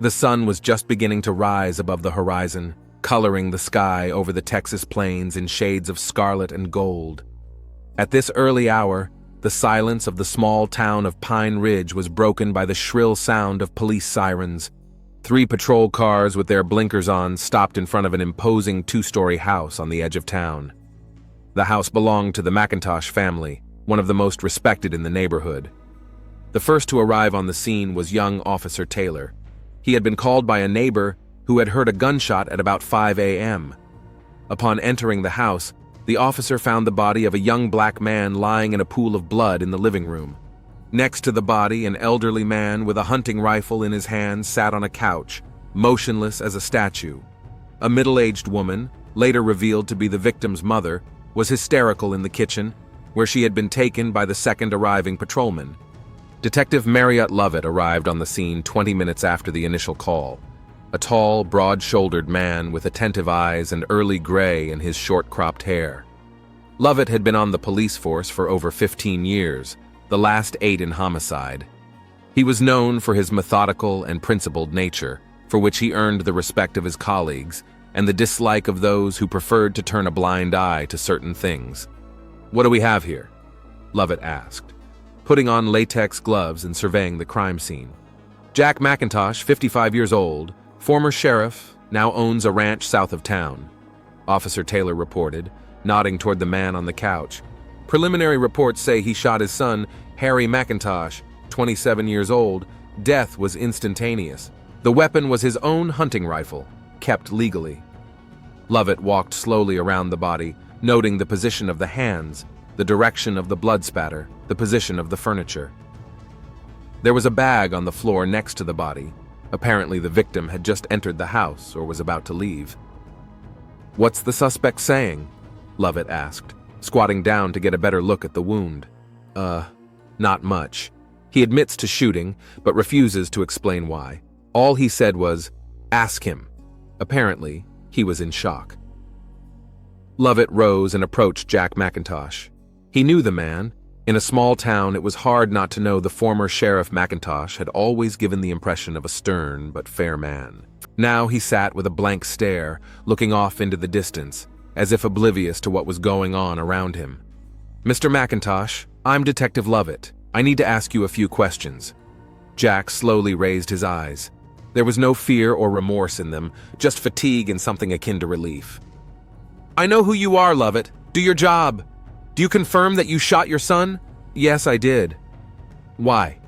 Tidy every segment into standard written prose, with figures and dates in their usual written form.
The sun was just beginning to rise above the horizon, coloring the sky over the Texas plains in shades of scarlet and gold. At this early hour, the silence of the small town of Pine Ridge was broken by the shrill sound of police sirens. 3 patrol cars with their blinkers on stopped in front of an imposing 2-story house on the edge of town. The house belonged to the McIntosh family, one of the most respected in the neighborhood. The first to arrive on the scene was young Officer Taylor. He had been called by a neighbor who had heard a gunshot at about 5 a.m. Upon entering the house, the officer found the body of a young black man lying in a pool of blood in the living room. Next to the body, an elderly man with a hunting rifle in his hand sat on a couch, motionless as a statue. A middle-aged woman, later revealed to be the victim's mother, was hysterical in the kitchen, where she had been taken by the second arriving patrolman. Detective Marriott Lovett arrived on the scene 20 minutes after the initial call. A tall, broad-shouldered man with attentive eyes and early gray in his short-cropped hair. Lovett had been on the police force for over 15 years, the last 8 in homicide. He was known for his methodical and principled nature, for which he earned the respect of his colleagues and the dislike of those who preferred to turn a blind eye to certain things. "What do we have here?" Lovett asked, putting on latex gloves and surveying the crime scene. "Jack McIntosh, 55 years old, former sheriff, now owns a ranch south of town," Officer Taylor reported, nodding toward the man on the couch. "Preliminary reports say he shot his son, Harry McIntosh, 27 years old. Death was instantaneous. The weapon was his own hunting rifle, kept legally." Lovett walked slowly around the body, noting the position of the hands, the direction of the blood spatter, the position of the furniture. There was a bag on the floor next to the body. Apparently the victim had just entered the house or was about to leave. "What's the suspect saying?" Lovett asked, squatting down to get a better look at the wound. Not much. He admits to shooting, but refuses to explain why. All he said was, "Ask him." Apparently, he was in shock. Lovett rose and approached Jack McIntosh. He knew the man. In a small town, it was hard not to know the former Sheriff McIntosh had always given the impression of a stern but fair man. Now he sat with a blank stare, looking off into the distance, as if oblivious to what was going on around him. "Mr. McIntosh, I'm Detective Lovett. I need to ask you a few questions." Jack slowly raised his eyes. There was no fear or remorse in them, just fatigue and something akin to relief. "I know who you are, Lovett. Do your job. Do you confirm that you shot your son?" "Yes, I did." "Why?"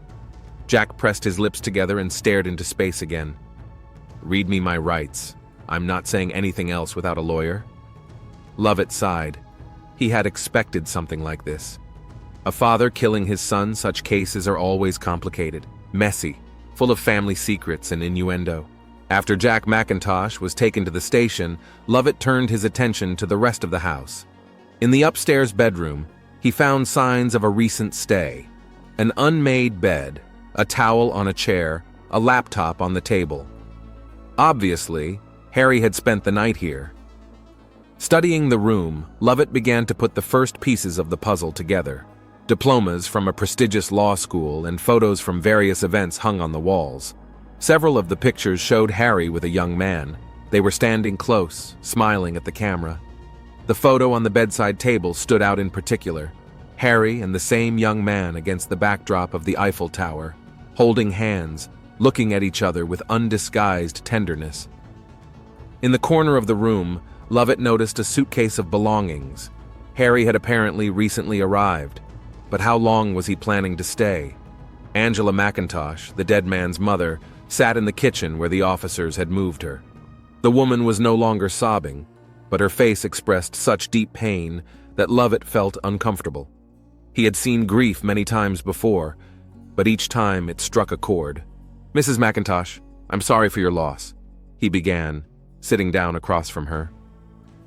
Jack pressed his lips together and stared into space again. "Read me my rights. I'm not saying anything else without a lawyer." Lovett sighed. He had expected something like this. A father killing his son, such cases are always complicated, messy, full of family secrets and innuendo. After Jack McIntosh was taken to the station, Lovett turned his attention to the rest of the house. In the upstairs bedroom, he found signs of a recent stay. An unmade bed, a towel on a chair, a laptop on the table. Obviously, Harry had spent the night here. Studying the room, Lovett began to put the first pieces of the puzzle together. Diplomas from a prestigious law school and photos from various events hung on the walls. Several of the pictures showed Harry with a young man. They were standing close, smiling at the camera. The photo on the bedside table stood out in particular. Harry and the same young man against the backdrop of the Eiffel Tower, holding hands, looking at each other with undisguised tenderness. In the corner of the room, Lovett noticed a suitcase of belongings. Harry had apparently recently arrived, but how long was he planning to stay? Angela McIntosh, the dead man's mother, sat in the kitchen where the officers had moved her. The woman was no longer sobbing, but her face expressed such deep pain that Lovett felt uncomfortable. He had seen grief many times before, but each time it struck a chord. "Mrs. McIntosh, I'm sorry for your loss," he began, sitting down across from her.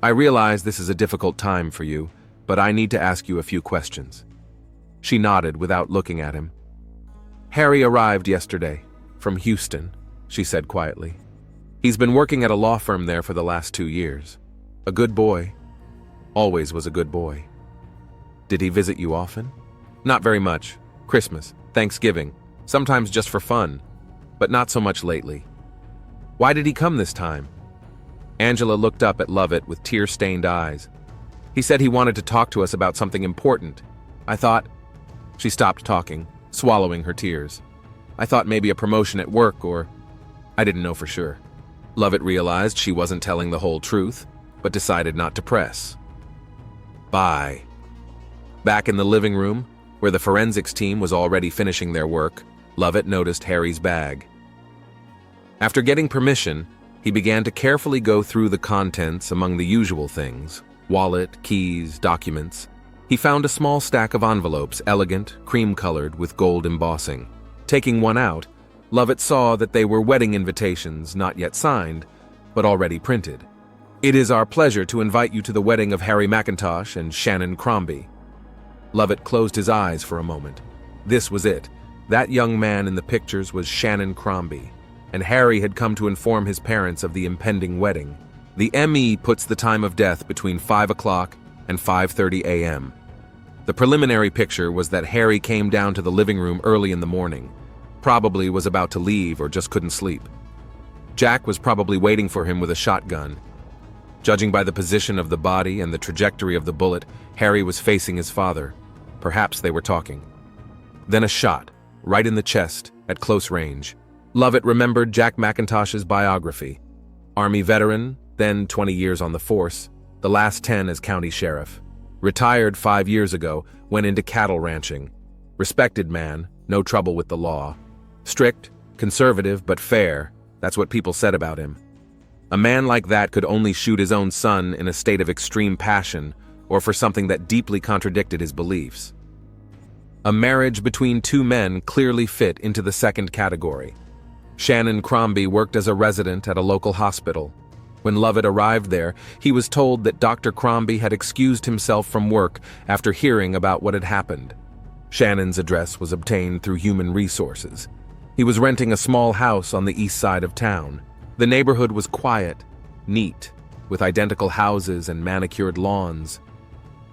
"I realize this is a difficult time for you, but I need to ask you a few questions." She nodded without looking at him. "Harry arrived yesterday, from Houston," she said quietly. "He's been working at a law firm there for the last 2 years. A good boy. Always was a good boy." "Did he visit you often?" "Not very much. Christmas, Thanksgiving, sometimes just for fun, but not so much lately." Why did he come this time? Angela looked up at Lovett with tear-stained eyes. He said he wanted to talk to us about something important. I thought... She stopped talking, swallowing her tears. I thought maybe a promotion at work or... I didn't know for sure. Lovett realized she wasn't telling the whole truth, but decided not to press. Bye. Back in the living room, where the forensics team was already finishing their work, Lovett noticed Harry's bag. After getting permission, he began to carefully go through the contents among the usual things: wallet, keys, documents. He found a small stack of envelopes, elegant, cream-colored, with gold embossing. Taking one out, Lovett saw that they were wedding invitations, not yet signed, but already printed. "It is our pleasure to invite you to the wedding of Harry McIntosh and Shannon Crombie." Lovett closed his eyes for a moment. This was it. That young man in the pictures was Shannon Crombie, and Harry had come to inform his parents of the impending wedding. The ME puts the time of death between 5 o'clock and 5:30 a.m. The preliminary picture was that Harry came down to the living room early in the morning, probably was about to leave or just couldn't sleep. Jack was probably waiting for him with a shotgun. Judging by the position of the body and the trajectory of the bullet, Harry was facing his father. Perhaps they were talking. Then a shot, right in the chest, at close range. Lovett remembered Jack McIntosh's biography. Army veteran, then 20 years on the force, the last 10 as county sheriff. Retired 5 years ago, went into cattle ranching. Respected man, no trouble with the law. Strict, conservative, but fair, that's what people said about him. A man like that could only shoot his own son in a state of extreme passion or for something that deeply contradicted his beliefs. A marriage between two men clearly fit into the second category. Shannon Crombie worked as a resident at a local hospital. When Lovett arrived there, he was told that Dr. Crombie had excused himself from work after hearing about what had happened. Shannon's address was obtained through human resources. He was renting a small house on the east side of town. The neighborhood was quiet, neat, with identical houses and manicured lawns.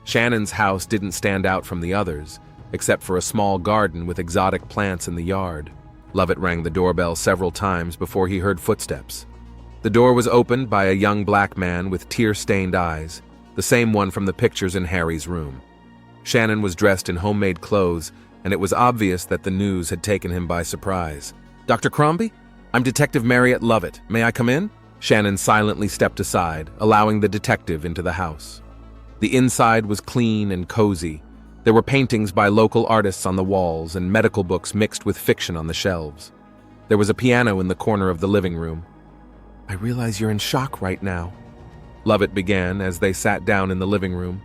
Shannon's house didn't stand out from the others, except for a small garden with exotic plants in the yard. Lovett rang the doorbell several times before he heard footsteps. The door was opened by a young black man with tear-stained eyes, the same one from the pictures in Harry's room. Shannon was dressed in homemade clothes, and it was obvious that the news had taken him by surprise. "Dr. Crombie? I'm Detective Marriott Lovett. May I come in?" Shannon silently stepped aside, allowing the detective into the house. The inside was clean and cozy. There were paintings by local artists on the walls and medical books mixed with fiction on the shelves. There was a piano in the corner of the living room. "I realize you're in shock right now," Lovett began as they sat down in the living room.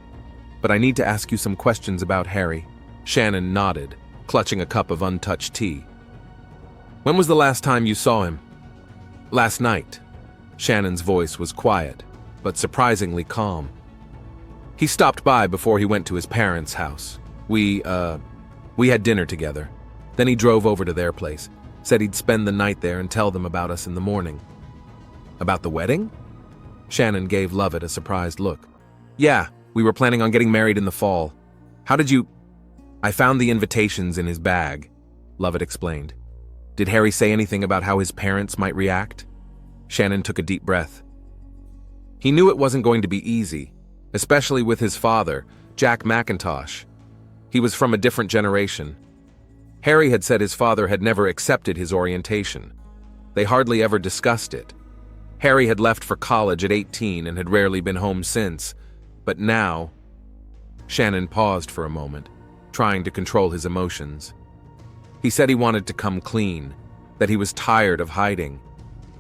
"But I need to ask you some questions about Harry." Shannon nodded, clutching a cup of untouched tea. "When was the last time you saw him?" "Last night." Shannon's voice was quiet, but surprisingly calm. "He stopped by before he went to his parents' house. We had dinner together. Then he drove over to their place, said he'd spend the night there and tell them about us in the morning." "About the wedding?" Shannon gave Lovett a surprised look. "Yeah, we were planning on getting married in the fall. How did you—" "I found the invitations in his bag," Lovett explained. "Did Harry say anything about how his parents might react?" Shannon took a deep breath. He knew it wasn't going to be easy, especially with his father, Jack McIntosh. He was from a different generation. Harry had said his father had never accepted his orientation. They hardly ever discussed it. Harry had left for college at 18 and had rarely been home since, but now... Shannon paused for a moment, trying to control his emotions. He said he wanted to come clean, that he was tired of hiding,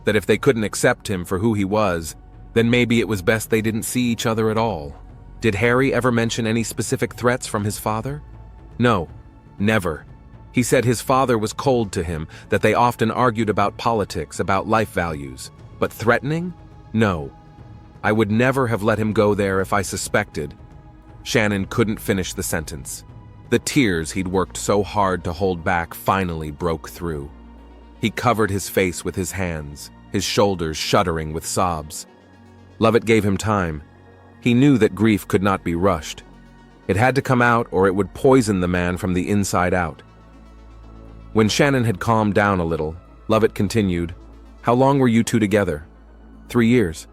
that if they couldn't accept him for who he was, then maybe it was best they didn't see each other at all. Did Harry ever mention any specific threats from his father? No, never. He said his father was cold to him, that they often argued about politics, about life values. But threatening? No. I would never have let him go there if I suspected. Shannon couldn't finish the sentence. The tears he'd worked so hard to hold back finally broke through. He covered his face with his hands, his shoulders shuddering with sobs. Lovett gave him time. He knew that grief could not be rushed. It had to come out or it would poison the man from the inside out. When Shannon had calmed down a little, Lovett continued, How long were you two together? 3 years.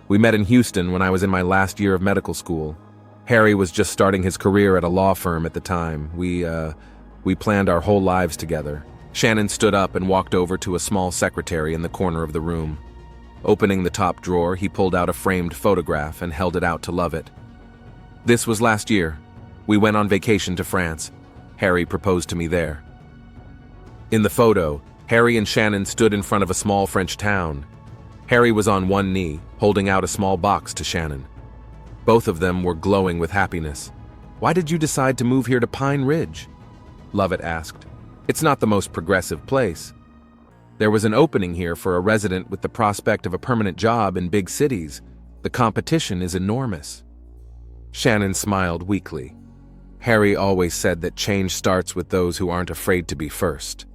We met in Houston when I was in my last year of medical school. Harry was just starting his career at a law firm at the time. We planned our whole lives together. Shannon stood up and walked over to a small secretary in the corner of the room. Opening the top drawer, he pulled out a framed photograph and held it out to Lovett. This was last year. We went on vacation to France. Harry proposed to me there. In the photo, Harry and Shannon stood in front of a small French town. Harry was on one knee, holding out a small box to Shannon. Both of them were glowing with happiness. Why did you decide to move here to Pine Ridge? Lovett asked. It's not the most progressive place. There was an opening here for a resident with the prospect of a permanent job in big cities. The competition is enormous. Shannon smiled weakly. Harry always said that change starts with those who aren't afraid to be first.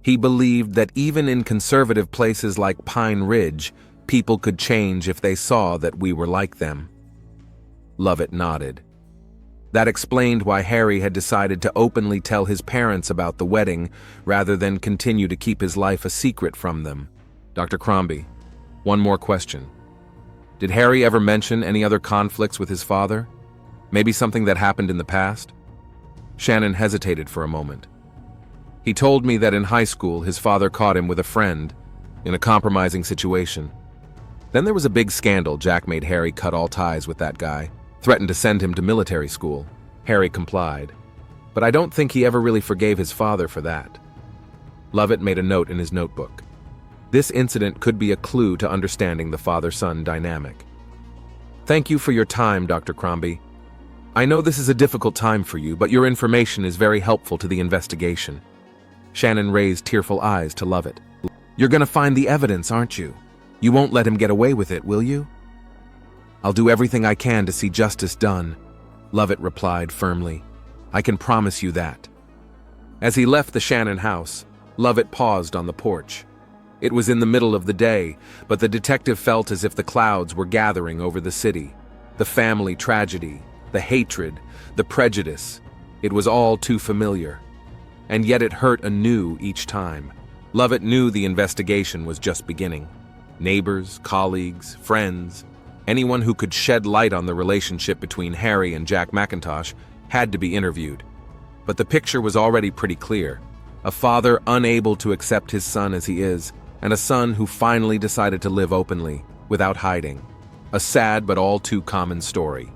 He believed that even in conservative places like Pine Ridge, people could change if they saw that we were like them. Lovett nodded. That explained why Harry had decided to openly tell his parents about the wedding rather than continue to keep his life a secret from them. Dr. Crombie, one more question. Did Harry ever mention any other conflicts with his father? Maybe something that happened in the past? Shannon hesitated for a moment. He told me that in high school his father caught him with a friend in a compromising situation. Then there was a big scandal. Jack made Harry cut all ties with that guy, threatened to send him to military school. Harry complied. But I don't think he ever really forgave his father for that. Lovett made a note in his notebook. This incident could be a clue to understanding the father-son dynamic. Thank you for your time, Dr. Crombie. I know this is a difficult time for you, but your information is very helpful to the investigation. Shannon raised tearful eyes to Lovett. You're gonna find the evidence, aren't you? You won't let him get away with it, will you? I'll do everything I can to see justice done, Lovett replied firmly. I can promise you that. As he left the Shannon house, Lovett paused on the porch. It was in the middle of the day, but the detective felt as if the clouds were gathering over the city. The family tragedy, the hatred, the prejudice. It was all too familiar. And yet it hurt anew each time. Lovett knew the investigation was just beginning. Neighbors, colleagues, friends, anyone who could shed light on the relationship between Harry and Jack McIntosh had to be interviewed. But the picture was already pretty clear. A father unable to accept his son as he is, and a son who finally decided to live openly, without hiding. A sad but all too common story.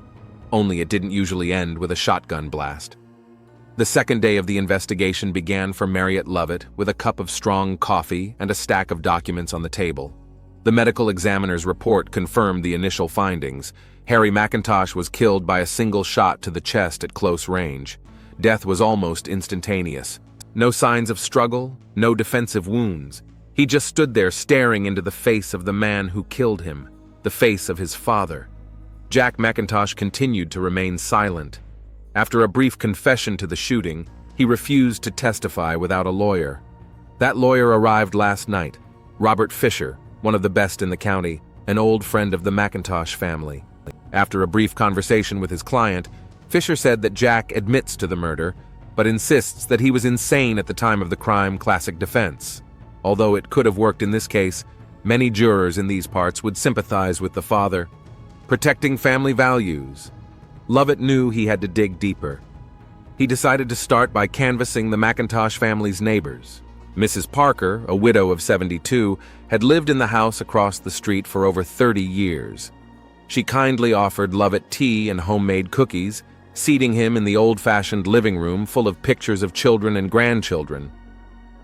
Only it didn't usually end with a shotgun blast. The second day of the investigation began for Marriott Lovett with a cup of strong coffee and a stack of documents on the table. The medical examiner's report confirmed the initial findings. Harry McIntosh was killed by a single shot to the chest at close range. Death was almost instantaneous. No signs of struggle, no defensive wounds. He just stood there staring into the face of the man who killed him, the face of his father. Jack McIntosh continued to remain silent. After a brief confession to the shooting, he refused to testify without a lawyer. That lawyer arrived last night, Robert Fisher, one of the best in the county, an old friend of the McIntosh family. After a brief conversation with his client, Fisher said that Jack admits to the murder, but insists that he was insane at the time of the crime. Classic defense. Although it could have worked in this case, many jurors in these parts would sympathize with the father. Protecting family values. Lovett knew he had to dig deeper. He decided to start by canvassing the McIntosh family's neighbors. Mrs. Parker, a widow of 72, had lived in the house across the street for over 30 years. She kindly offered Lovett tea and homemade cookies, seating him in the old-fashioned living room full of pictures of children and grandchildren.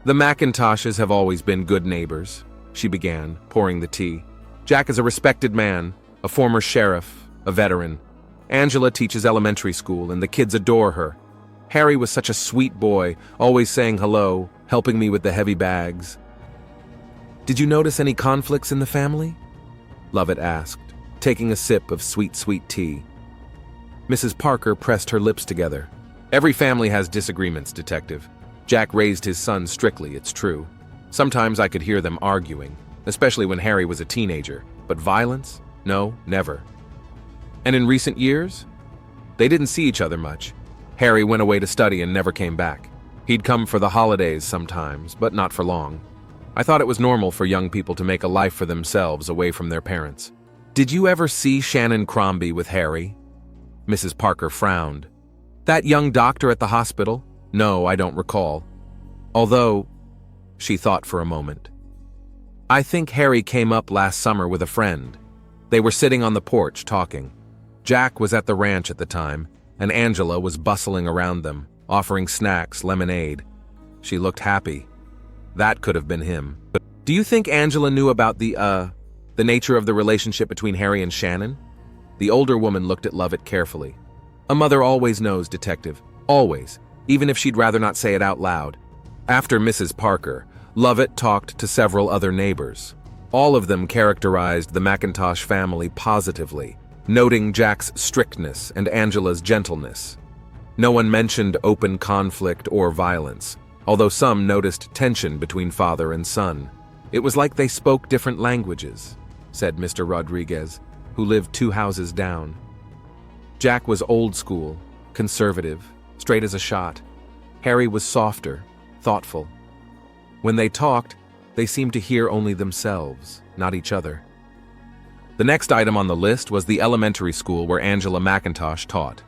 The McIntoshes have always been good neighbors, she began, pouring the tea. Jack is a respected man, a former sheriff, a veteran. Angela teaches elementary school, and the kids adore her. Harry was such a sweet boy, always saying hello, helping me with the heavy bags. Did you notice any conflicts in the family? Lovett asked, taking a sip of sweet, sweet tea. Mrs. Parker pressed her lips together. Every family has disagreements, Detective. Jack raised his son strictly, it's true. Sometimes I could hear them arguing, especially when Harry was a teenager. But violence? No, never. And in recent years? They didn't see each other much. Harry went away to study and never came back. He'd come for the holidays sometimes, but not for long. I thought it was normal for young people to make a life for themselves away from their parents. Did you ever see Shannon Crombie with Harry? Mrs. Parker frowned. That young doctor at the hospital? No, I don't recall. Although, she thought for a moment. I think Harry came up last summer with a friend. They were sitting on the porch talking. Jack was at the ranch at the time, and Angela was bustling around them, offering snacks, lemonade. She looked happy. That could have been him. Do you think Angela knew about the nature of the relationship between Harry and Shannon? The older woman looked at Lovett carefully. A mother always knows, Detective. Always. Even if she'd rather not say it out loud. After Mrs. Parker, Lovett talked to several other neighbors. All of them characterized the McIntosh family positively, noting Jack's strictness and Angela's gentleness. No one mentioned open conflict or violence, although some noticed tension between father and son. It was like they spoke different languages, said Mr. Rodriguez, who lived 2 houses down. Jack was old school, conservative, straight as a shot. Harry was softer, thoughtful. When they talked, they seemed to hear only themselves, not each other. The next item on the list was the elementary school where Angela McIntosh taught.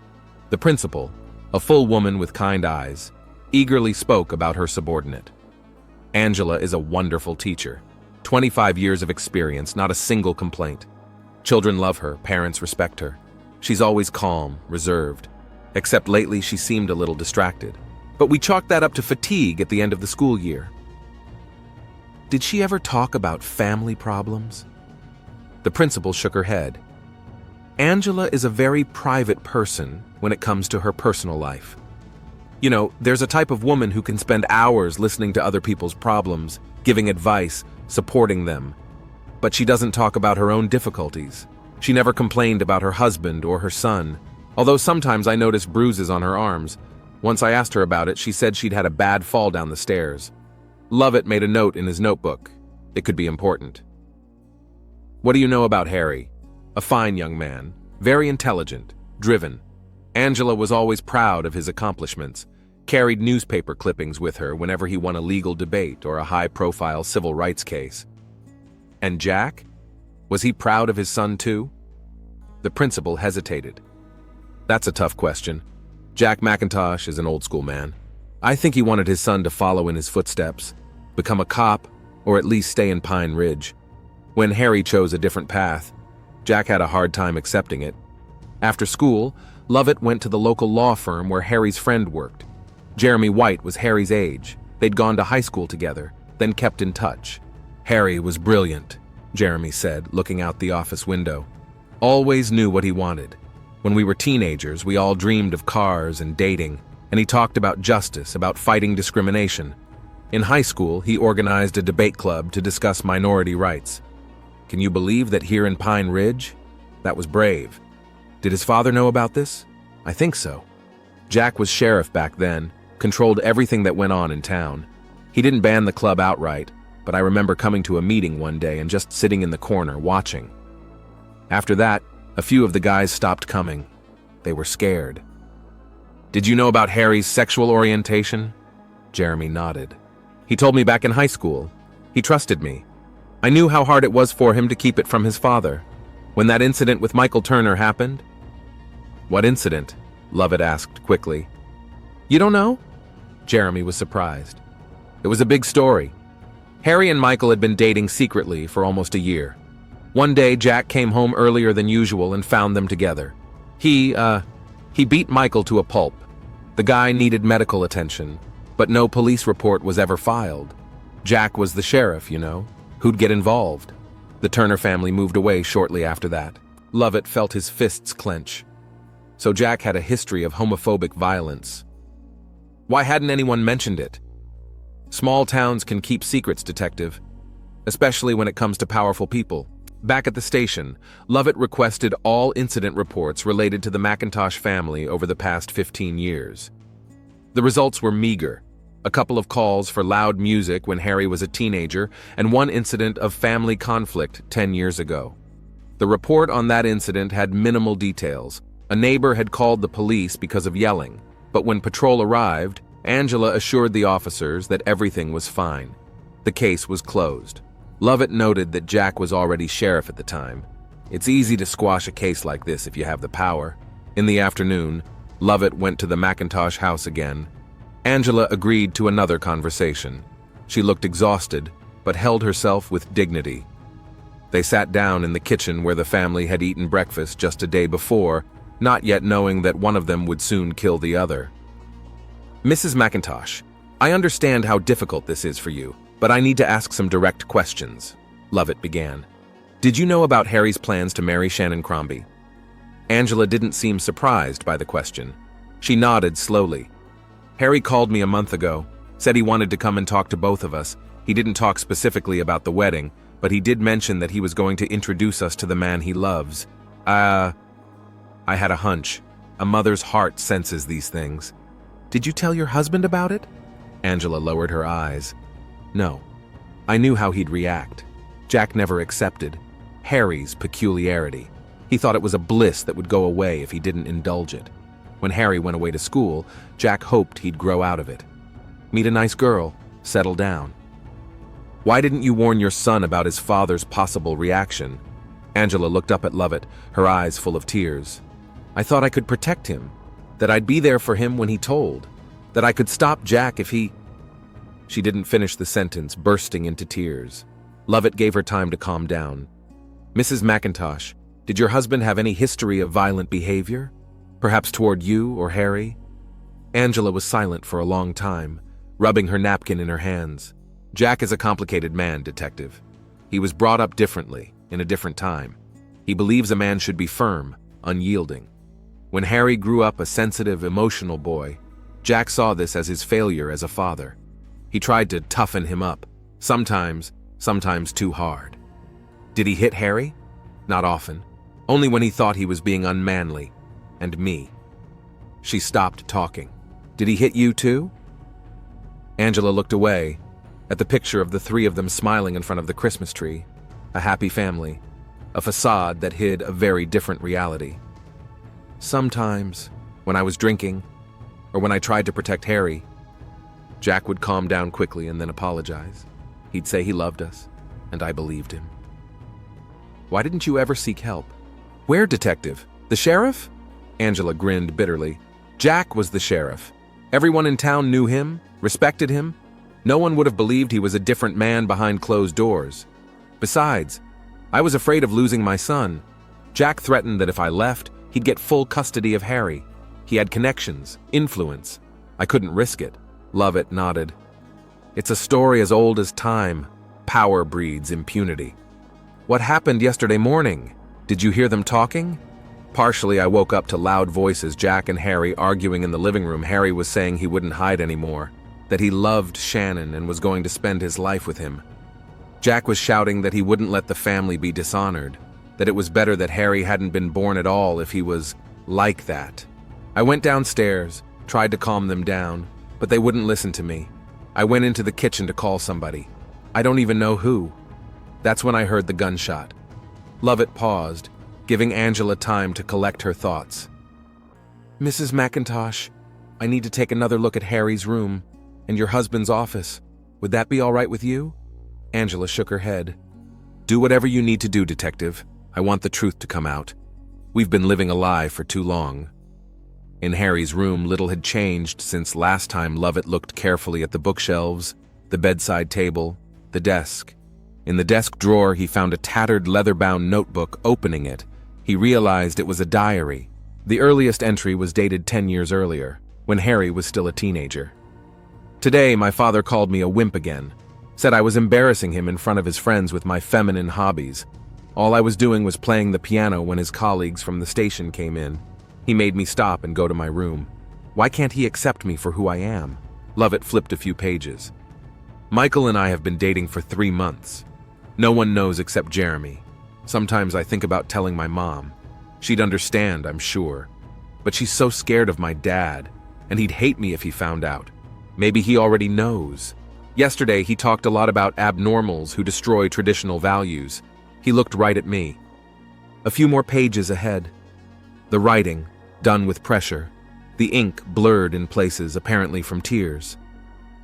The principal, a full woman with kind eyes, eagerly spoke about her subordinate. Angela is a wonderful teacher. 25 years of experience, not a single complaint. Children love her, parents respect her. She's always calm, reserved. Except lately she seemed a little distracted. But we chalked that up to fatigue at the end of the school year. Did she ever talk about family problems? The principal shook her head. Angela is a very private person when it comes to her personal life. You know, there's a type of woman who can spend hours listening to other people's problems, giving advice, supporting them. But she doesn't talk about her own difficulties. She never complained about her husband or her son, although sometimes I noticed bruises on her arms. Once I asked her about it, she said she'd had a bad fall down the stairs. Lovett made a note in his notebook. It could be important. What do you know about Harry? A fine young man, very intelligent, driven. Angela was always proud of his accomplishments, carried newspaper clippings with her whenever he won a legal debate or a high-profile civil rights case. And Jack? Was he proud of his son too? The principal hesitated. That's a tough question. Jack McIntosh is an old-school man. I think he wanted his son to follow in his footsteps, become a cop, or at least stay in Pine Ridge. When Harry chose a different path, Jack had a hard time accepting it. After school, Lovett went to the local law firm where Harry's friend worked. Jeremy White was Harry's age. They'd gone to high school together, then kept in touch. Harry was brilliant, Jeremy said, looking out the office window. Always knew what he wanted. When we were teenagers, we all dreamed of cars and dating, and he talked about justice, about fighting discrimination. In high school, he organized a debate club to discuss minority rights. Can you believe that here in Pine Ridge? That was brave. Did his father know about this? I think so. Jack was sheriff back then, controlled everything that went on in town. He didn't ban the club outright, but I remember coming to a meeting one day and just sitting in the corner, watching. After that, a few of the guys stopped coming. They were scared. Did you know about Harry's sexual orientation? Jeremy nodded. He told me back in high school. He trusted me. I knew how hard it was for him to keep it from his father. When that incident with Michael Turner happened? What incident? Lovett asked quickly. You don't know? Jeremy was surprised. It was a big story. Harry and Michael had been dating secretly for almost a year. One day, Jack came home earlier than usual and found them together. He beat Michael to a pulp. The guy needed medical attention, but no police report was ever filed. Jack was the sheriff, you know. Who'd get involved? The Turner family moved away shortly after that. Lovett felt his fists clench. So Jack had a history of homophobic violence. Why hadn't anyone mentioned it? Small towns can keep secrets, Detective, especially when it comes to powerful people. Back at the station, Lovett requested all incident reports related to the McIntosh family over the past 15 years. The results were meager. A couple of calls for loud music when Harry was a teenager, and one incident of family conflict 10 years ago. The report on that incident had minimal details. A neighbor had called the police because of yelling, but when patrol arrived, Angela assured the officers that everything was fine. The case was closed. Lovett noted that Jack was already sheriff at the time. It's easy to squash a case like this if you have the power. In the afternoon, Lovett went to the McIntosh house again. Angela agreed to another conversation. She looked exhausted, but held herself with dignity. They sat down in the kitchen where the family had eaten breakfast just a day before, not yet knowing that one of them would soon kill the other. "Mrs. McIntosh, I understand how difficult this is for you, but I need to ask some direct questions," Lovett began. "Did you know about Harry's plans to marry Shannon Crombie?" Angela didn't seem surprised by the question. She nodded slowly. "Harry called me a month ago, said he wanted to come and talk to both of us. He didn't talk specifically about the wedding, but he did mention that he was going to introduce us to the man he loves. I had a hunch. A mother's heart senses these things." "Did you tell your husband about it?" Angela lowered her eyes. "No. I knew how he'd react. Jack never accepted Harry's peculiarity. He thought it was a bliss that would go away if he didn't indulge it. When Harry went away to school, Jack hoped he'd grow out of it. Meet a nice girl, settle down." "Why didn't you warn your son about his father's possible reaction?" Angela looked up at Lovett, her eyes full of tears. "I thought I could protect him, that I'd be there for him when he told, that I could stop Jack if he—" She didn't finish the sentence, bursting into tears. Lovett gave her time to calm down. "Mrs. McIntosh, did your husband have any history of violent behavior? Perhaps toward you or Harry?" Angela was silent for a long time, rubbing her napkin in her hands. "Jack is a complicated man, Detective. He was brought up differently, in a different time. He believes a man should be firm, unyielding. When Harry grew up a sensitive, emotional boy, Jack saw this as his failure as a father. He tried to toughen him up, sometimes too hard. Did he hit Harry? Not often. Only when he thought he was being unmanly. And me." She stopped talking. "Did he hit you too?" Angela looked away, at the picture of the three of them smiling in front of the Christmas tree. A happy family. A facade that hid a very different reality. "Sometimes, when I was drinking, or when I tried to protect Harry, Jack would calm down quickly and then apologize. He'd say he loved us, and I believed him." "Why didn't you ever seek help?" "Where, Detective? The sheriff?" Angela grinned bitterly. "Jack was the sheriff. Everyone in town knew him, respected him. No one would have believed he was a different man behind closed doors. Besides, I was afraid of losing my son. Jack threatened that if I left, he'd get full custody of Harry. He had connections, influence. I couldn't risk it." Lovett nodded. "It's a story as old as time. Power breeds impunity." "What happened yesterday morning? Did you hear them talking?" "Partially, I woke up to loud voices, Jack and Harry arguing in the living room. Harry was saying he wouldn't hide anymore, that he loved Shannon and was going to spend his life with him. Jack was shouting that he wouldn't let the family be dishonored, that it was better that Harry hadn't been born at all if he was like that. I went downstairs, tried to calm them down, but they wouldn't listen to me. I went into the kitchen to call somebody. I don't even know who. That's when I heard the gunshot." Lovett paused, giving Angela time to collect her thoughts. "Mrs. McIntosh, I need to take another look at Harry's room and your husband's office. Would that be all right with you?" Angela shook her head. "Do whatever you need to do, Detective. I want the truth to come out. We've been living a lie for too long." In Harry's room, little had changed since last time Lovett looked carefully at the bookshelves, the bedside table, the desk. In the desk drawer, he found a tattered leather-bound notebook. Opening it, he realized it was a diary. The earliest entry was dated 10 years earlier, when Harry was still a teenager. "Today, my father called me a wimp again. Said I was embarrassing him in front of his friends with my feminine hobbies. All I was doing was playing the piano when his colleagues from the station came in. He made me stop and go to my room. Why can't he accept me for who I am?" Lovett flipped a few pages. "Michael and I have been dating for 3 months. No one knows except Jeremy. Sometimes I think about telling my mom. She'd understand, I'm sure. But she's so scared of my dad, and he'd hate me if he found out. Maybe he already knows. Yesterday, he talked a lot about abnormals who destroy traditional values. He looked right at me." A few more pages ahead. The writing, done with pressure. The ink blurred in places, apparently from tears.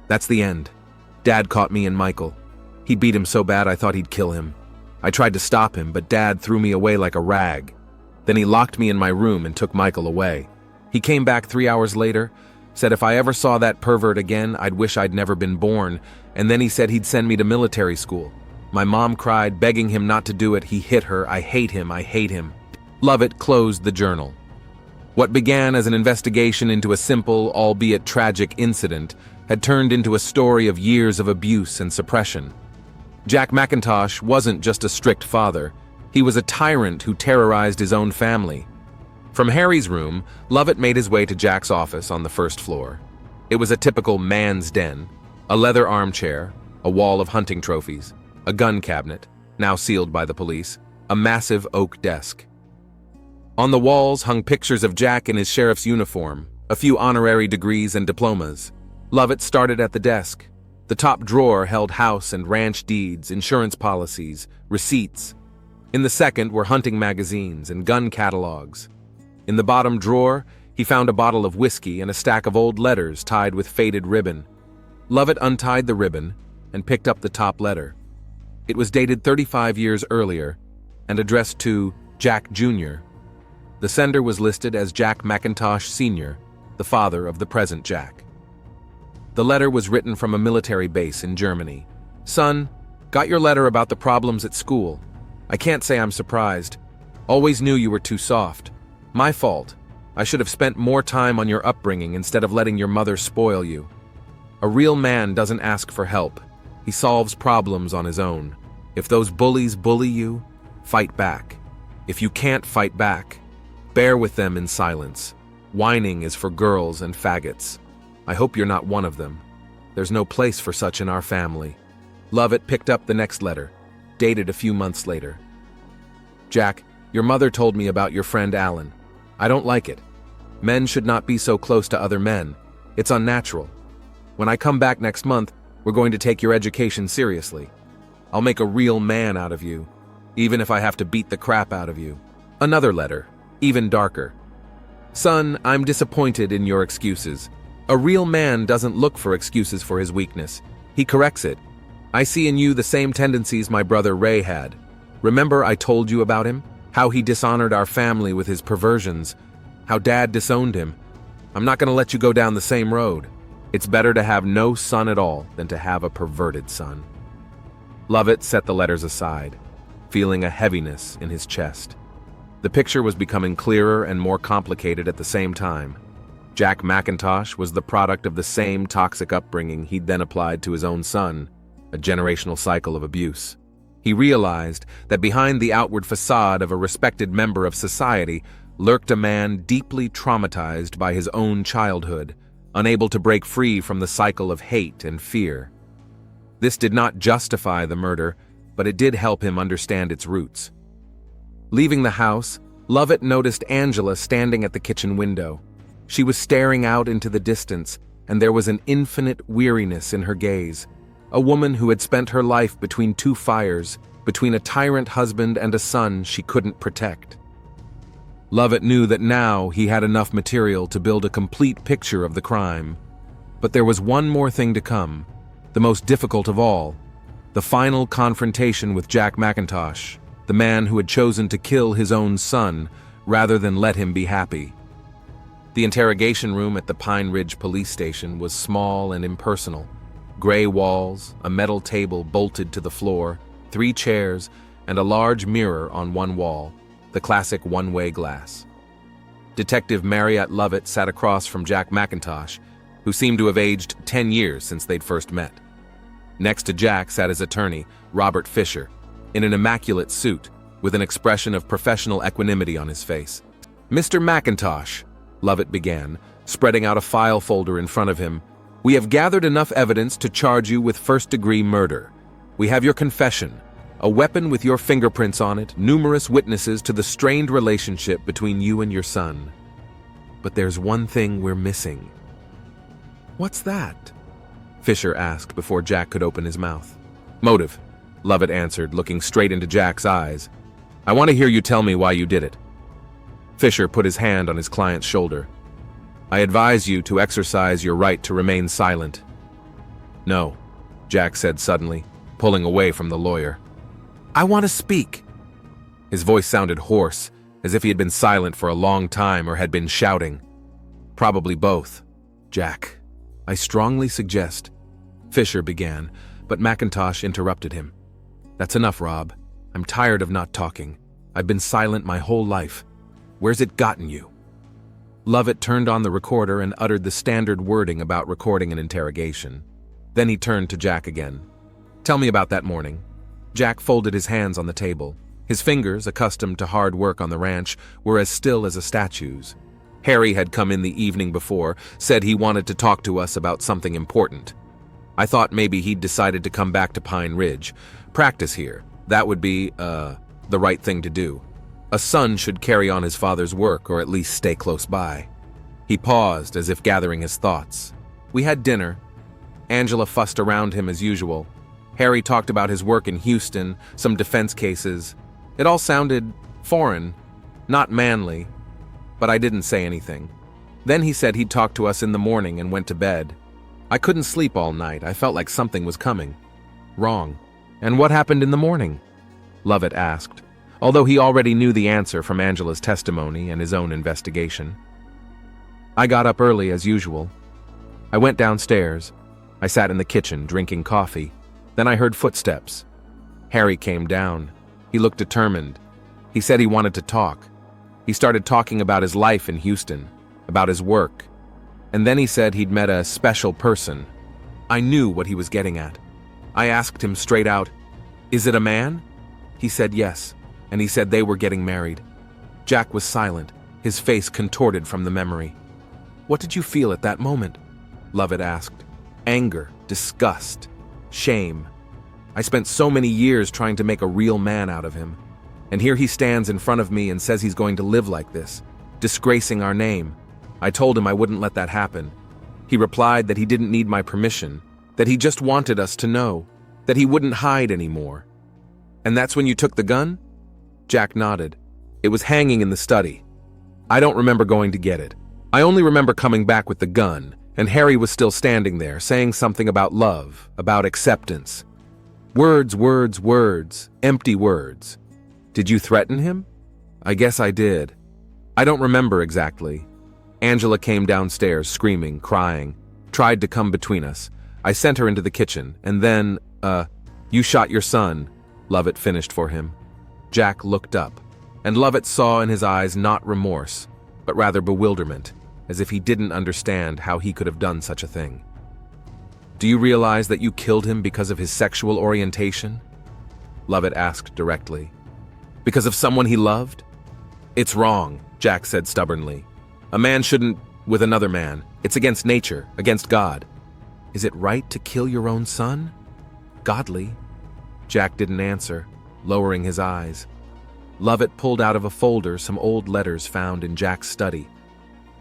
"That's the end. Dad caught me and Michael. He beat him so bad I thought he'd kill him. I tried to stop him, but Dad threw me away like a rag. Then he locked me in my room and took Michael away. He came back 3 hours later, said if I ever saw that pervert again, I'd wish I'd never been born, and then he said he'd send me to military school. My mom cried, begging him not to do it. He hit her. I hate him. I hate him. Lovett closed the journal. What began as an investigation into a simple, albeit tragic incident had turned into a story of years of abuse and suppression. Jack McIntosh wasn't just a strict father. He was a tyrant who terrorized his own family. From Harry's room, Lovett made his way to Jack's office on the first floor. It was a typical man's den: a leather armchair, a wall of hunting trophies, a gun cabinet, now sealed by the police, a massive oak desk. On the walls hung pictures of Jack in his sheriff's uniform, a few honorary degrees and diplomas. Lovett started at the desk. The top drawer held house and ranch deeds, insurance policies, receipts. In the second were hunting magazines and gun catalogs. In the bottom drawer, he found a bottle of whiskey and a stack of old letters tied with faded ribbon. Lovett untied the ribbon and picked up the top letter. It was dated 35 years earlier and addressed to Jack Jr. The sender was listed as Jack McIntosh Sr., the father of the present Jack. The letter was written from a military base in Germany. Son, got your letter about the problems at school. I can't say I'm surprised. Always knew you were too soft. My fault. I should have spent more time on your upbringing instead of letting your mother spoil you. A real man doesn't ask for help. He solves problems on his own. If those bullies bully you, fight back. If you can't fight back, bear with them in silence. Whining is for girls and faggots. I hope you're not one of them. There's no place for such in our family. Lovett picked up the next letter, dated a few months later. Jack, your mother told me about your friend Alan. I don't like it. Men should not be so close to other men. It's unnatural. When I come back next month, we're going to take your education seriously. I'll make a real man out of you, even if I have to beat the crap out of you. Another letter, even darker. Son, I'm disappointed in your excuses. A real man doesn't look for excuses for his weakness. He corrects it. I see in you the same tendencies my brother Ray had. Remember I told you about him? How he dishonored our family with his perversions. How Dad disowned him. I'm not going to let you go down the same road. It's better to have no son at all than to have a perverted son. Lovett set the letters aside, feeling a heaviness in his chest. The picture was becoming clearer and more complicated at the same time. Jack McIntosh was the product of the same toxic upbringing he'd then applied to his own son, a generational cycle of abuse. He realized that behind the outward facade of a respected member of society lurked a man deeply traumatized by his own childhood, unable to break free from the cycle of hate and fear. This did not justify the murder, but it did help him understand its roots. Leaving the house, Lovett noticed Angela standing at the kitchen window. She was staring out into the distance, and there was an infinite weariness in her gaze. A woman who had spent her life between two fires, between a tyrant husband and a son she couldn't protect. Lovett knew that now he had enough material to build a complete picture of the crime. But there was one more thing to come, the most difficult of all, the final confrontation with Jack McIntosh, the man who had chosen to kill his own son rather than let him be happy. The interrogation room at the Pine Ridge police station was small and impersonal. Gray walls, a metal table bolted to the floor, 3 chairs, and a large mirror on one wall, the classic one-way glass. Detective Marriott Lovett sat across from Jack McIntosh, who seemed to have aged 10 years since they'd first met. Next to Jack sat his attorney, Robert Fisher, in an immaculate suit, with an expression of professional equanimity on his face. Mr. McIntosh, Lovett began, spreading out a file folder in front of him, we have gathered enough evidence to charge you with first-degree murder. We have your confession, a weapon with your fingerprints on it, numerous witnesses to the strained relationship between you and your son. But there's one thing we're missing. What's that? Fisher asked before Jack could open his mouth. Motive, Lovett answered, looking straight into Jack's eyes. I want to hear you tell me why you did it. Fisher put his hand on his client's shoulder. I advise you to exercise your right to remain silent. No, Jack said suddenly, pulling away from the lawyer. "I want to speak." His voice sounded hoarse, as if he had been silent for a long time or had been shouting. "Probably both. Jack, I strongly suggest—" Fisher began, but McIntosh interrupted him. "That's enough, Rob. I'm tired of not talking. I've been silent my whole life. Where's it gotten you?" Lovett turned on the recorder and uttered the standard wording about recording an interrogation. Then he turned to Jack again. "Tell me about that morning." Jack folded his hands on the table. His fingers, accustomed to hard work on the ranch, were as still as a statue's. Harry had come in the evening before, said he wanted to talk to us about something important. I thought maybe he'd decided to come back to Pine Ridge. Practice here. That would be, the right thing to do. A son should carry on his father's work, or at least stay close by. He paused, as if gathering his thoughts. We had dinner. Angela fussed around him as usual. Harry talked about his work in Houston, some defense cases. It all sounded foreign, not manly, but I didn't say anything. Then he said he'd talk to us in the morning and went to bed. I couldn't sleep all night. I felt like something was coming. Wrong. "And what happened in the morning?" Lovett asked, although he already knew the answer from Angela's testimony and his own investigation. "I got up early as usual. I went downstairs. I sat in the kitchen drinking coffee. Then I heard footsteps. Harry came down. He looked determined. He said he wanted to talk. He started talking about his life in Houston, about his work. And then he said he'd met a special person. I knew what he was getting at. I asked him straight out, 'Is it a man?' He said yes, and he said they were getting married." Jack was silent, his face contorted from the memory. "What did you feel at that moment?" Lovett asked. "Anger, disgust, shame. I spent so many years trying to make a real man out of him. And here he stands in front of me and says he's going to live like this, disgracing our name. I told him I wouldn't let that happen. He replied that he didn't need my permission, that he just wanted us to know, that he wouldn't hide anymore." "And that's when you took the gun?" Jack nodded. "It was hanging in the study. I don't remember going to get it. I only remember coming back with the gun, and Harry was still standing there, saying something about love, about acceptance. Words, words, words, empty words. Did you threaten him?" "I guess I did. I don't remember exactly. Angela came downstairs, screaming, crying, tried to come between us. I sent her into the kitchen, and then, you shot your son," Lovett finished for him. Jack looked up, and Lovett saw in his eyes not remorse, but rather bewilderment, as if he didn't understand how he could have done such a thing. "Do you realize that you killed him because of his sexual orientation?" Lovett asked directly. "Because of someone he loved?" "It's wrong," Jack said stubbornly. "A man shouldn't with another man. It's against nature, against God." "Is it right to kill your own son?" "Godly." Jack didn't answer, lowering his eyes. Lovett pulled out of a folder some old letters found in Jack's study.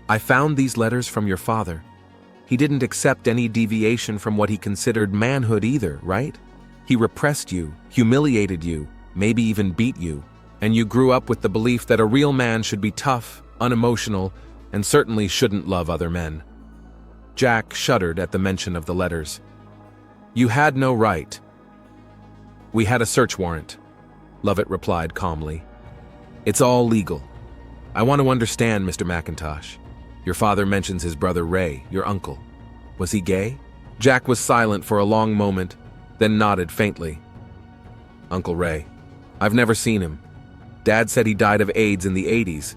"I found these letters from your father. He didn't accept any deviation from what he considered manhood either, right? He repressed you, humiliated you, maybe even beat you, and you grew up with the belief that a real man should be tough, unemotional, and certainly shouldn't love other men." Jack shuddered at the mention of the letters. "You had no right." "We had a search warrant," Lovett replied calmly. "It's all legal. I want to understand, Mr. McIntosh. Your father mentions his brother Ray, your uncle. Was he gay?" Jack was silent for a long moment, then nodded faintly. "Uncle Ray. I've never seen him. Dad said he died of AIDS in the 80s.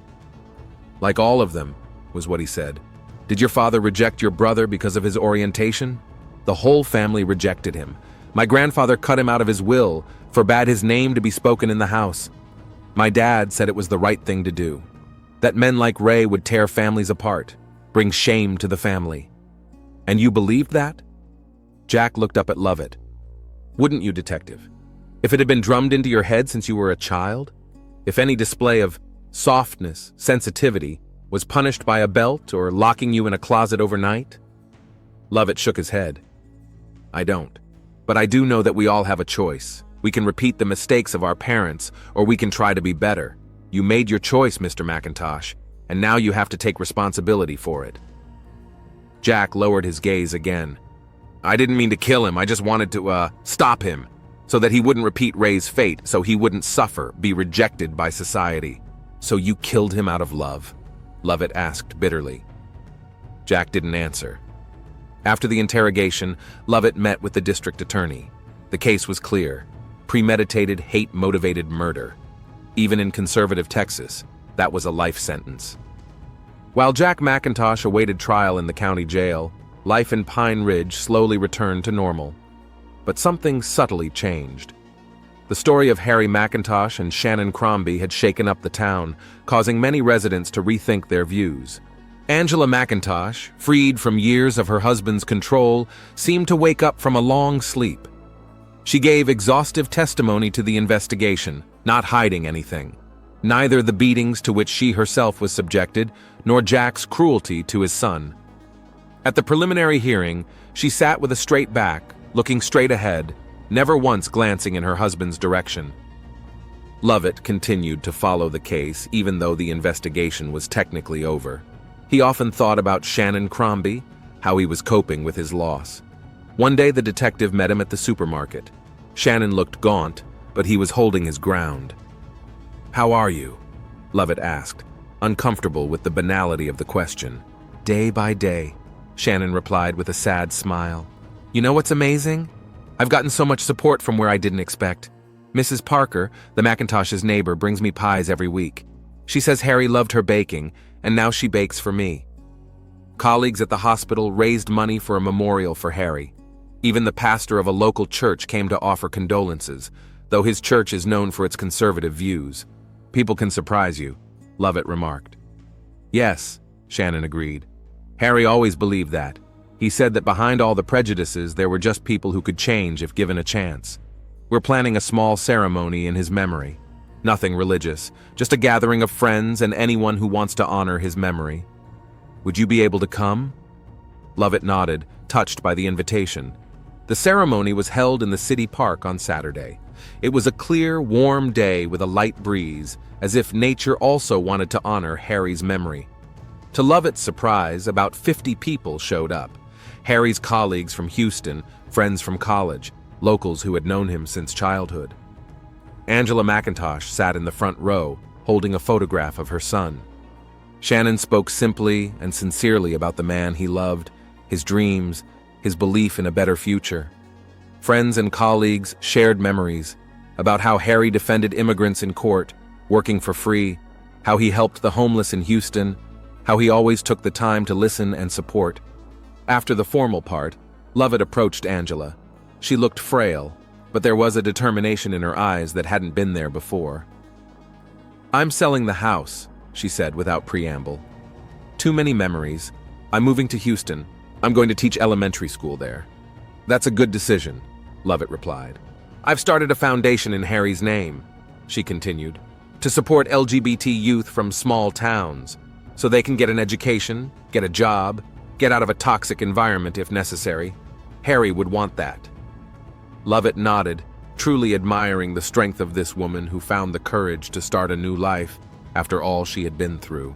Like all of them, was what he said. Did your father reject your brother because of his orientation?" "The whole family rejected him. My grandfather cut him out of his will, forbade his name to be spoken in the house. My dad said it was the right thing to do. That men like Ray would tear families apart, bring shame to the family. And you believed that?" Jack looked up at Lovett. "Wouldn't you, detective? If it had been drummed into your head since you were a child? If any display of softness, sensitivity, was punished by a belt or locking you in a closet overnight?" Lovett shook his head. "I don't. But I do know that we all have a choice. We can repeat the mistakes of our parents, or we can try to be better. You made your choice, Mr. McIntosh, and now you have to take responsibility for it." Jack lowered his gaze again. "I didn't mean to kill him. I just wanted to, stop him. so that he wouldn't repeat Ray's fate, so he wouldn't suffer, be rejected by society. So you killed him out of love? Lovett asked bitterly. Jack didn't answer. After the interrogation, Lovett met with the district attorney. The case was clear. Premeditated, hate-motivated murder. Even in conservative Texas, that was a life sentence. While Jack McIntosh awaited trial in the county jail, life in Pine Ridge slowly returned to normal. But something subtly changed. The story of Harry McIntosh and Shannon Crombie had shaken up the town, causing many residents to rethink their views. Angela McIntosh, freed from years of her husband's control, seemed to wake up from a long sleep. She gave exhaustive testimony to the investigation, not hiding anything. Neither the beatings to which she herself was subjected, nor Jack's cruelty to his son. At the preliminary hearing, she sat with a straight back, looking straight ahead, never once glancing in her husband's direction. Lovett continued to follow the case, even though the investigation was technically over. He often thought about Shannon Crombie, how he was coping with his loss. One day the detective met him at the supermarket. Shannon looked gaunt, but he was holding his ground. "How are you?" Lovett asked, uncomfortable with the banality of the question. "Day by day," Shannon replied with a sad smile. "You know what's amazing? I've gotten so much support from where I didn't expect. Mrs. Parker, the McIntosh's neighbor, brings me pies every week. She says Harry loved her baking, and now she bakes for me." Colleagues at the hospital raised money for a memorial for Harry. Even the pastor of a local church came to offer condolences, though his church is known for its conservative views. "People can surprise you," Lovett remarked. "Yes," Shannon agreed. "Harry always believed that. He said that behind all the prejudices there were just people who could change if given a chance. We're planning a small ceremony in his memory. Nothing religious, just a gathering of friends and anyone who wants to honor his memory. Would you be able to come?" Lovett nodded, touched by the invitation. The ceremony was held in the city park on Saturday. It was a clear, warm day with a light breeze, as if nature also wanted to honor Harry's memory. To Lovett's surprise, about 50 people showed up. Harry's colleagues from Houston, friends from college, locals who had known him since childhood. Angela McIntosh sat in the front row, holding a photograph of her son. Shannon spoke simply and sincerely about the man he loved, his dreams, his belief in a better future. Friends and colleagues shared memories about how Harry defended immigrants in court, working for free, how he helped the homeless in Houston, how he always took the time to listen and support. After the formal part, Lovett approached Angela. She looked frail, but there was a determination in her eyes that hadn't been there before. "I'm selling the house," she said without preamble. "Too many memories. I'm moving to Houston. I'm going to teach elementary school there." "That's a good decision," Lovett replied. "I've started a foundation in Harry's name," she continued, "to support LGBT youth from small towns, so they can get an education, get a job, get out of a toxic environment if necessary. Harry would want that." Lovett nodded, truly admiring the strength of this woman who found the courage to start a new life after all she had been through.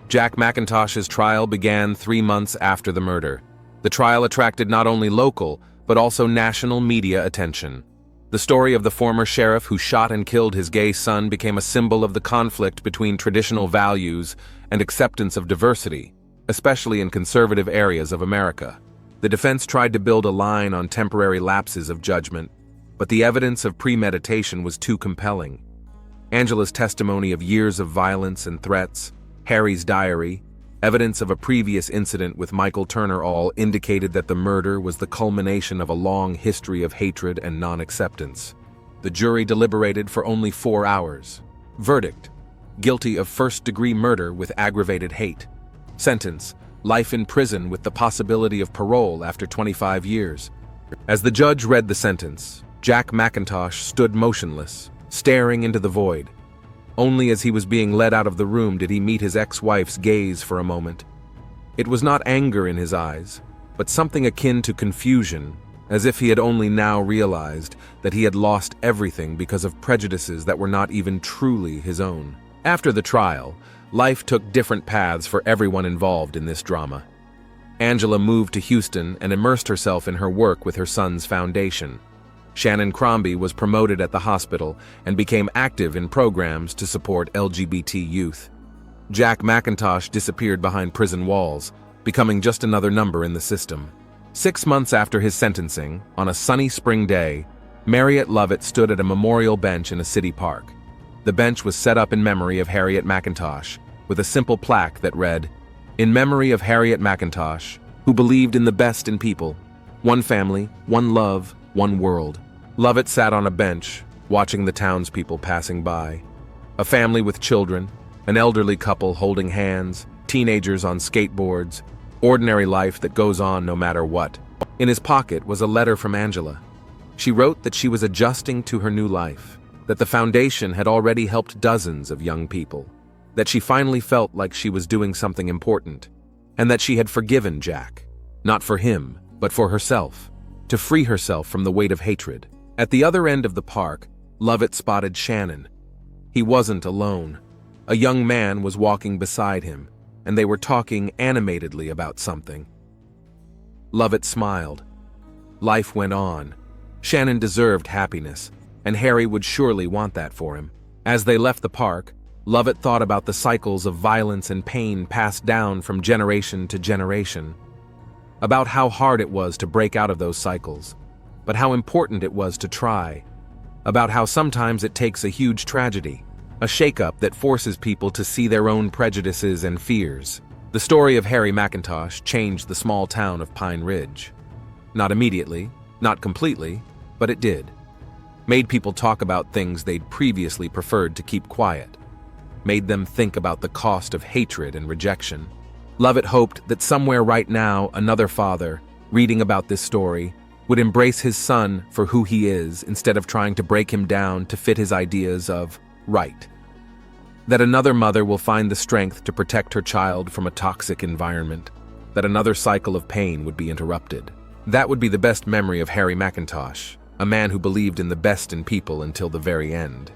Jack McIntosh's trial began 3 months after the murder. The trial attracted not only local, but also national media attention. The story of the former sheriff who shot and killed his gay son became a symbol of the conflict between traditional values and acceptance of diversity, especially in conservative areas of America. The defense tried to build a line on temporary lapses of judgment, but the evidence of premeditation was too compelling. Angela's testimony of years of violence and threats, Harry's diary, evidence of a previous incident with Michael Turner all indicated that the murder was the culmination of a long history of hatred and non-acceptance. The jury deliberated for only 4 hours. Verdict: guilty of first-degree murder with aggravated hate. Sentence: life in prison with the possibility of parole after 25 years. As the judge read the sentence, Jack McIntosh stood motionless, staring into the void. Only as he was being led out of the room did he meet his ex-wife's gaze for a moment. It was not anger in his eyes, but something akin to confusion, as if he had only now realized that he had lost everything because of prejudices that were not even truly his own. After the trial, life took different paths for everyone involved in this drama. Angela moved to Houston and immersed herself in her work with her son's foundation. Shannon Crombie was promoted at the hospital and became active in programs to support LGBT youth. Jack McIntosh disappeared behind prison walls, becoming just another number in the system. 6 months after his sentencing, on a sunny spring day, Marriott Lovett stood at a memorial bench in a city park. The bench was set up in memory of Harriet McIntosh, with a simple plaque that read, "In memory of Harriet McIntosh, who believed in the best in people. One family, one love, one world." Lovett sat on a bench, watching the townspeople passing by. A family with children, an elderly couple holding hands, teenagers on skateboards, ordinary life that goes on no matter what. In his pocket was a letter from Angela. She wrote that she was adjusting to her new life, that the foundation had already helped dozens of young people, that she finally felt like she was doing something important, and that she had forgiven Jack, not for him, but for herself, to free herself from the weight of hatred. At the other end of the park, Lovett spotted Shannon. He wasn't alone. A young man was walking beside him, and they were talking animatedly about something. Lovett smiled. Life went on. Shannon deserved happiness, and Harry would surely want that for him. As they left the park, Lovett thought about the cycles of violence and pain passed down from generation to generation, about how hard it was to break out of those cycles, but how important it was to try, about how sometimes it takes a huge tragedy, a shakeup that forces people to see their own prejudices and fears. The story of Harry McIntosh changed the small town of Pine Ridge. Not immediately, not completely, but it did. Made people talk about things they'd previously preferred to keep quiet. Made them think about the cost of hatred and rejection. Lovett hoped that somewhere right now another father, reading about this story, would embrace his son for who he is instead of trying to break him down to fit his ideas of right. That another mother will find the strength to protect her child from a toxic environment. That another cycle of pain would be interrupted. That would be the best memory of Harry McIntosh, a man who believed in the best in people until the very end.